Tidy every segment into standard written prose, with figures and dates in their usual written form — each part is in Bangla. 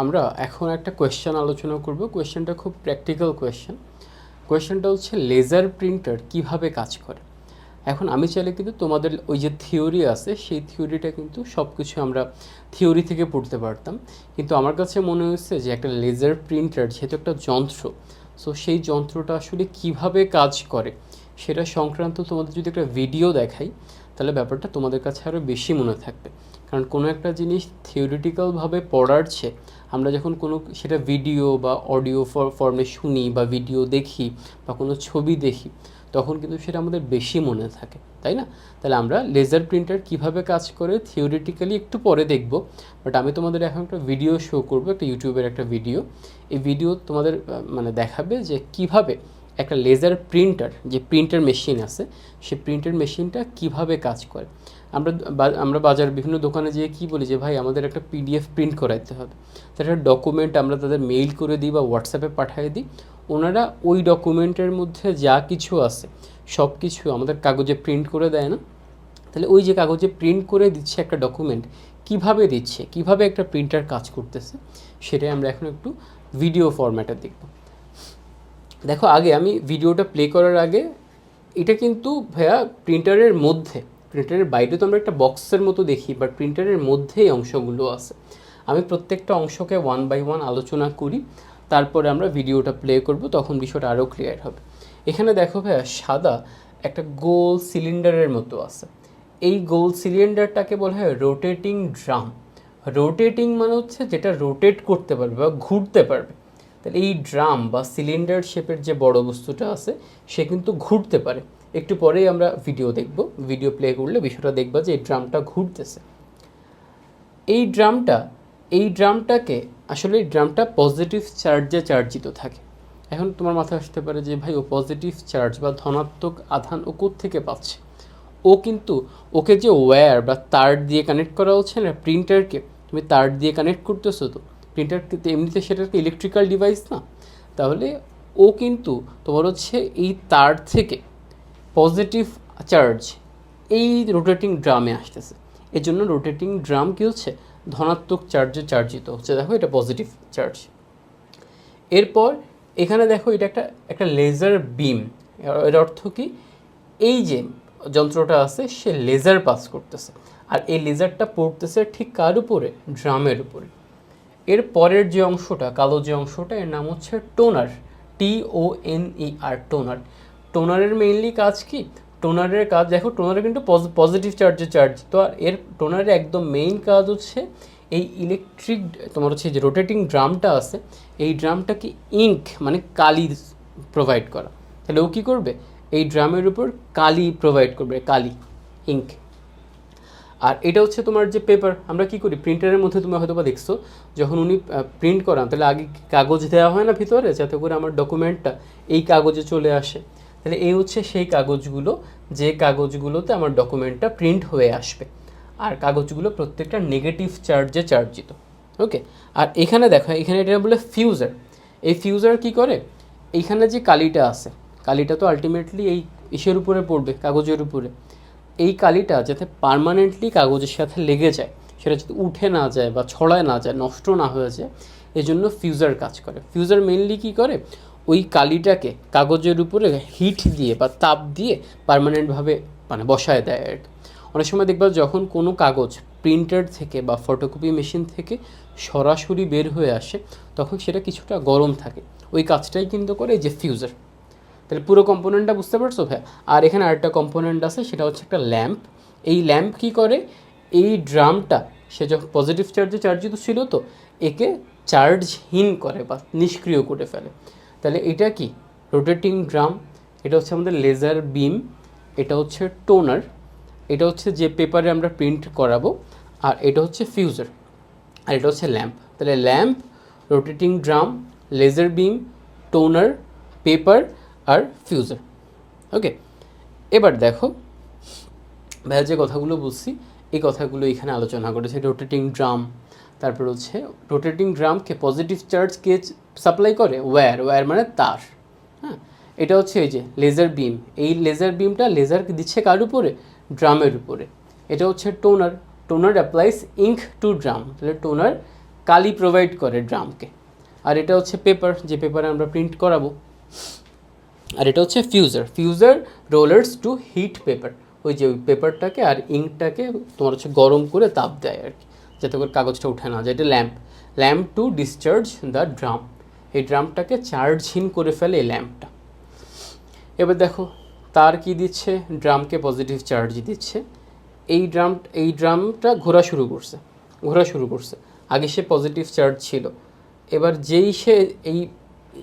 আমরা এখন একটা কোয়েশ্চেন আলোচনা করব। কোয়েশ্চেনটা খুব প্র্যাকটিক্যাল কোয়েশ্চেন। কোয়েশ্চেনটা হচ্ছে লেজার প্রিন্টার কিভাবে কাজ করে। এখন আমি চাইলে কিন্তু তোমাদের ওই যে থিওরি আছে সেই থিওরিটা কিন্তু সব কিছু আমরা থিওরি থেকে পড়তে পারতাম, কিন্তু আমার কাছে মনে হয়েছে যে একটা লেজার প্রিন্টার যেহেতু একটা যন্ত্র, সো সেই যন্ত্রটা আসলে কিভাবে কাজ করে সেটা সংক্রান্ত তোমাদের যদি একটা ভিডিও দেখাই তাহলে ব্যাপারটা তোমাদের কাছে আরও বেশি মনে থাকবে। কারণ কোনো একটা জিনিস থিওরিটিক্যালভাবে পড়ার চেয়ে আমরা যখন কোনো সেটা ভিডিও বা অডিও ফর্মে শুনি বা ভিডিও দেখি বা কোনো ছবি দেখি তখন কিন্তু সেটা আমাদের বেশি মনে থাকে, তাই না? তাহলে আমরা লেজার প্রিন্টার কিভাবে কাজ করে থিওরিটিক্যালি একটু পরে দেখব, বাট আমি তোমাদের এখন একটা ভিডিও শো করবো, একটা ইউটিউবের একটা ভিডিও। এই ভিডিও তোমাদের মানে দেখাবে যে কিভাবে একটা লেজার প্রিন্টার, যে প্রিন্টার মেশিন আছে সেই প্রিন্টার মেশিনটা কিভাবে কাজ করে। আমরা বাজার বিভিন্ন দোকানে যেয়ে কী বলি যে ভাই আমাদের একটা পিডিএফ প্রিন্ট করাইতে হবে, তার একটা ডকুমেন্ট আমরা তাদের মেইল করে দিই বা হোয়াটসঅ্যাপে পাঠিয়ে দিই, ওনারা ওই ডকুমেন্টের মধ্যে যা কিছু আছে সব কিছু আমাদের কাগজে প্রিন্ট করে দেয় না? তাহলে ওই যে কাগজে প্রিন্ট করে দিচ্ছে একটা ডকুমেন্ট, কিভাবে দিচ্ছে, কিভাবে একটা প্রিন্টার কাজ করতেছে, সেটাই আমরা এখন একটু ভিডিও ফরম্যাটে দেখব। দেখো, আগে আমি ভিডিওটা প্লে করার আগে এটা কিন্তু ভাইয়া প্রিন্টারের মধ্যে, প্রিন্টারের বাইরে তো আমরা একটা বক্সের মতো দেখি, বাট প্রিন্টারের মধ্যেই অংশগুলো আছে। আমি প্রত্যেকটা অংশকে ওয়ান বাই ওয়ান আলোচনা করি, তারপরে আমরা ভিডিওটা প্লে করব, তখন বিষয়টা আরও ক্লিয়ার হবে। এখানে দেখো ভাইয়া সাদা একটা গোল সিলিন্ডারের মতো আছে। এই গোল সিলিন্ডারটাকে বলা হয় রোটেটিং ড্রাম। রোটেটিং মানে হচ্ছে যেটা রোটেট করতে পারবে বা ঘুরতে পারবে। তাহলে এই ড্রাম বা সিলিন্ডার শেপের যে বড় বস্তুটা আছে সে কিন্তু ঘুরতে পারে। একটু পরেই আমরা ভিডিও দেখব, ভিডিও প্লে করলে বিষয়টা দেখবা যে এই ড্রামটা ঘুরতেছে। এই ড্রামটাকে আসলে এই ড্রামটা পজিটিভ চার্জে চার্জিত থাকে। এখন তোমার মাথায় আসতে পারে যে ভাই ও পজিটিভ চার্জ বা ধনাত্মক আধান ও থেকে পাচ্ছে। ও কিন্তু ওকে যে ওয়্যার বা তার দিয়ে কানেক্ট করা হচ্ছে না, প্রিন্টারকে তুমি তার দিয়ে কানেক্ট করতেছো, তো প্রিন্টার কিন্তু এমনিতে সেটা একটা ইলেকট্রিক্যাল ডিভাইস না? তাহলে ও কিন্তু তোমার হচ্ছে এই তার থেকে পজিটিভ চার্জ এই রোটেটিং ড্রামে আসতেছে। এর জন্য রোটেটিং ড্রাম কী হচ্ছে, ধনাত্মক চার্জে চার্জিত হচ্ছে। দেখো এটা পজিটিভ চার্জ। এরপর এখানে দেখো এটা একটা লেজার বিম। এর অর্থ কি, এই যে যন্ত্রটা আছে সে লেজার পাস করতেছে, আর এই লেজারটা পড়তেছে ঠিক কার উপরে, ড্রামের উপরে। এর পরের যে অংশটা, কালো যে অংশটা, এর নাম হচ্ছে টোনার, TONER, টোনার। টোনারের মেইনলি কাজ কি, টোনারের কাজ দেখো, টোনারে কিন্তু পজিটিভ চার্জে চার্জ, তো আর এর টোনারের একদম মেইন কাজ হচ্ছে এই ইলেকট্রিক তোমার হচ্ছে যে রোটেটিং ড্রামটা আছে এই ড্রামটাকে ইঙ্ক মানে কালি প্রোভাইড করা। তাহলে ও কী করবে, এই ড্রামের উপর কালি প্রোভাইড করবে, কালি ইঙ্ক। আর এটা হচ্ছে তোমার যে পেপার, আমরা কি করি প্রিন্টারের মধ্যে, তুমি হয়তো বা দেখছো যখন উনি প্রিন্ট করান তাহলে আগে কাগজ দেওয়া হয় না ভিতরে, যাতে করে আমার ডকুমেন্টটা এই কাগজে চলে আসে। তাহলে এই হচ্ছে সেই কাগজগুলো যে কাগজগুলোতে আমার ডকুমেন্টটা প্রিন্ট হয়ে আসবে, আর কাগজগুলো প্রত্যেকটা নেগেটিভ চার্জে চার্জিত। ওকে, আর এখানে দেখো, এখানে এটা বলে ফিউজার। এই ফিউজার কি করে, এইখানে যে কালিটা আছে, কালিটা তো আলটিমেটলি এই ইসের উপরে পড়বে, কাগজের উপরে। এই কালিটা যাতে পার্মানেন্টলি কাগজের সাথে লেগে যায়, সেটা যাতে উঠে না যায় বা ছড়ায় না যায়, নষ্ট না হয়ে যায়, এজন্য ফিউজার কাজ করে। ফিউজার মেইনলি কী করে, ওই কালিটাকে কাগজের উপরে হিট দিয়ে বা তাপ দিয়ে পার্মানেন্টভাবে মানে বসায় দেয় আর কি। অনেক সময় দেখবা যখন কোনো কাগজ প্রিন্টার থেকে বা ফটোকপি মেশিন থেকে সরাসরি বের হয়ে আসে তখন সেটা কিছুটা গরম থাকে, ওই কাজটাই কিন্তু করে এই যে ফিউজার। তাহলে পুরো কম্পোনেন্টটা বুঝতে পারছো ভাই? আর এখানে আরেকটা কম্পোনেন্ট আছে, সেটা হচ্ছে একটা ল্যাম্প। এই ল্যাম্প কী করে, এই ড্রামটা সে যখন পজিটিভ চার্জে চার্জিত ছিল তো একে চার্জহীন করে বা নিষ্ক্রিয় করে ফেলে। তাহলে এটা কি, রোটেটিং ড্রাম। এটা হচ্ছে আমাদের লেজার বিম। এটা হচ্ছে টোনার। এটা হচ্ছে যে পেপারে আমরা প্রিন্ট করাবো। আর এটা হচ্ছে ফিউজার। আর এটা হচ্ছে ল্যাম্প। তাহলে lamp, rotating drum, laser beam, toner, paper আর ফিউজার। ওকে, এবার দেখো ভাইয়া যে কথাগুলো বলছি এই কথাগুলো এখানে আলোচনা করেছে। রোটেটিং ড্রাম, তারপর হচ্ছে রোটেটিং ড্রামকে পজিটিভ চার্জ কে সাপ্লাই করে, ওয়্যার মানে তার। হ্যাঁ, এটা হচ্ছে এই যে লেজার বিম। এই লেজার বিমটা লেজারকে দিচ্ছে কার উপরে, ড্রামের উপরে। এটা হচ্ছে toner. Toner applies ink to drum. তাহলে টোনার কালি প্রোভাইড করে ড্রামকে। আর এটা হচ্ছে পেপার, যে পেপারে আমরা প্রিন্ট করাবো। আর এটা হচ্ছে ফিউজার রোলার্স টু হিট পেপার, ওই যে ওই পেপারটাকে আর ইঙ্কটাকে তোমার হচ্ছে গরম করে তাপ দেয় আর কি, যাতে করে কাগজটা উঠে না যায়। এটা lamp to discharge the drum, এই ড্রামটাকে চার্জহীন করে ফেলে এই ল্যাম্পটা। এবার দেখো তার কি দিচ্ছে, ড্রামকে পজিটিভ চার্জ দিচ্ছে। এই ড্রামটা ঘোরা শুরু করছে। আগে সে পজিটিভ চার্জ ছিল, এবার যেই সে এই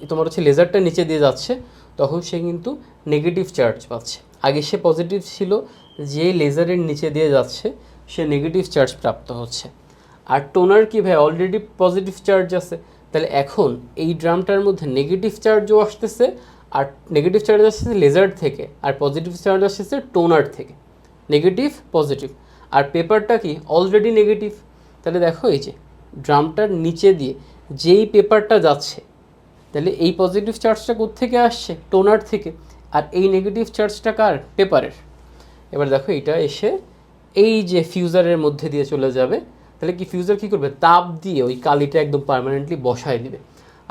তোমার হচ্ছে লেজারটা নিচে দিয়ে যাচ্ছে, তখন সে কিন্তু নেগেটিভ চার্জ পাচ্ছে। আগে সে পজিটিভ ছিল, যে লেজারের নিচে দিয়ে যাচ্ছে সে নেগেটিভ চার্জ প্রাপ্ত হচ্ছে। আর টোনার কি ভাই, অলরেডি পজিটিভ চার্জ আছে, তাহলে এখন এই ড্রামটার মধ্যে নেগেটিভ চার্জও আসতেছে, আর নেগেটিভ চার্জ আসতেছে লেজার থেকে, আর পজিটিভ চার্জ আসতেছে টোনার থেকে, নেগেটিভ পজিটিভ। আর পেপারটা কি অলরেডি নেগেটিভ, তাহলে দেখো এই যে ড্রামটার নিচে দিয়ে যেই পেপারটা যাচ্ছে, তাহলে এই পজিটিভ চার্জটা কোত্থেকে আসছে, টোনার থেকে, আর এই নেগেটিভ চার্জটা কার, পেপারের। এবার দেখো এটা এসে এই যে ফিউজারের মধ্যে দিয়ে চলে যাবে, তাহলে কি ফিউজার কী করবে, তাপ দিয়ে ওই কালিটা একদম পার্মানেন্টলি বসায় দিবে।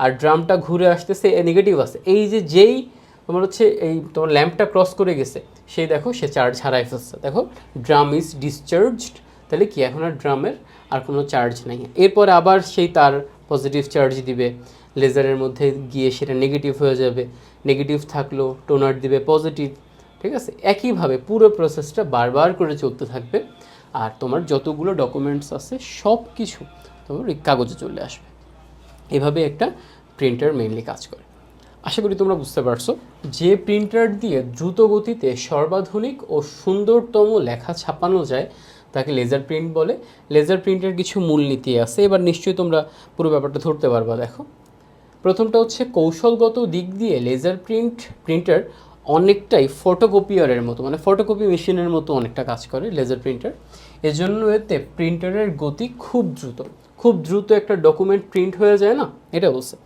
আর ড্রামটা ঘুরে আসতেছে, নেগেটিভ আছে, এই যে যেই তোমার হচ্ছে এই তোমার ল্যাম্পটা ক্রস করে গেছে, সেই দেখো সে চার্জ হারায় ফেলছে। দেখো ড্রাম ইজ ডিসচার্জড, তাহলে কি এখন আর ড্রামের আর কোনো চার্জ নেই। এরপর আবার সেই তার পজিটিভ চার্জ দিবে, লেজারের মধ্যে গিয়ে সেটা নেগেটিভ হয়ে যাবে, নেগেটিভ থাকলো টোনার দিবে পজিটিভ, ঠিক আছে। একইভাবে পুরো প্রসেসটা বারবার করে চলতে থাকবে, আর তোমার যতগুলো ডকুমেন্টস আছে সব কিছু তোমার এই কাগজে চলে আসবে। এভাবে একটা প্রিন্টার মেইনলি কাজ করে। আশা করি তোমরা বুঝতে পারছো। যে প্রিন্টার দিয়ে দ্রুত গতিতে সর্বাধুনিক ও সুন্দরতম লেখা ছাপানো যায় তাকে লেজার প্রিন্ট বলে। লেজার প্রিন্টের কিছু মূলনীতি আছে, এবার নিশ্চয়ই তোমরা পুরো ব্যাপারটা ধরতে পারবা। দেখো প্রথমটা হচ্ছে কৌশলগত দিক দিয়ে লেজার প্রিন্টার অনেকটাই ফটোকপিয়ারের মতো, মানে ফটোকপি মেশিনের মতো অনেকটা কাজ করে লেজার প্রিন্টার। এজন্য এতে প্রিন্টারের গতি খুব দ্রুত একটা ডকুমেন্ট প্রিন্ট হয়ে যায় না, এটা বলছে।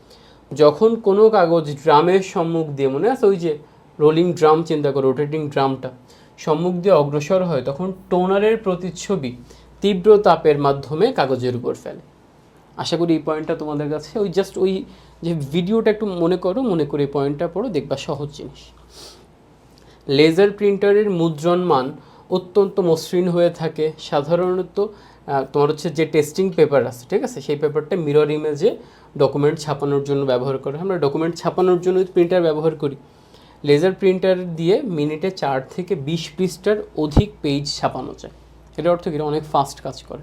যখন কোনো কাগজ ড্রামের সম্মুখ দিয়ে, মনে আছে ওই যে রোলিং ড্রাম, চিন্তা করো রোটেটিং ড্রামটা, সম্মুখ দিয়ে অগ্রসর হয়, তখন টোনারের প্রতিচ্ছবি তীব্র তাপের মাধ্যমে কাগজের উপর ফেলে। আশা করি এই পয়েন্টটা তোমাদের কাছে, ওই জাস্ট ওই যে ভিডিওটা একটু মনে করে এই পয়েন্টটা পড়ো, দেখবা সহজ জিনিস। লেজার প্রিন্টারের মুদ্রণ মান অত্যন্ত মসৃণ হয়ে থাকে। সাধারণত তোমার হচ্ছে যে টেস্টিং পেপার আছে, ঠিক আছে, সেই পেপারটা মিরর ইমেজে ডকুমেন্ট ছাপানোর জন্য ব্যবহার করে। আমরা ডকুমেন্ট ছাপানোর জন্য প্রিন্টার ব্যবহার করি। লেজার প্রিন্টার দিয়ে মিনিটে 4 থেকে 20 পৃষ্ঠার অধিক পেজ ছাপানো যায়। এটার অর্থ কি, অনেক ফাস্ট কাজ করে।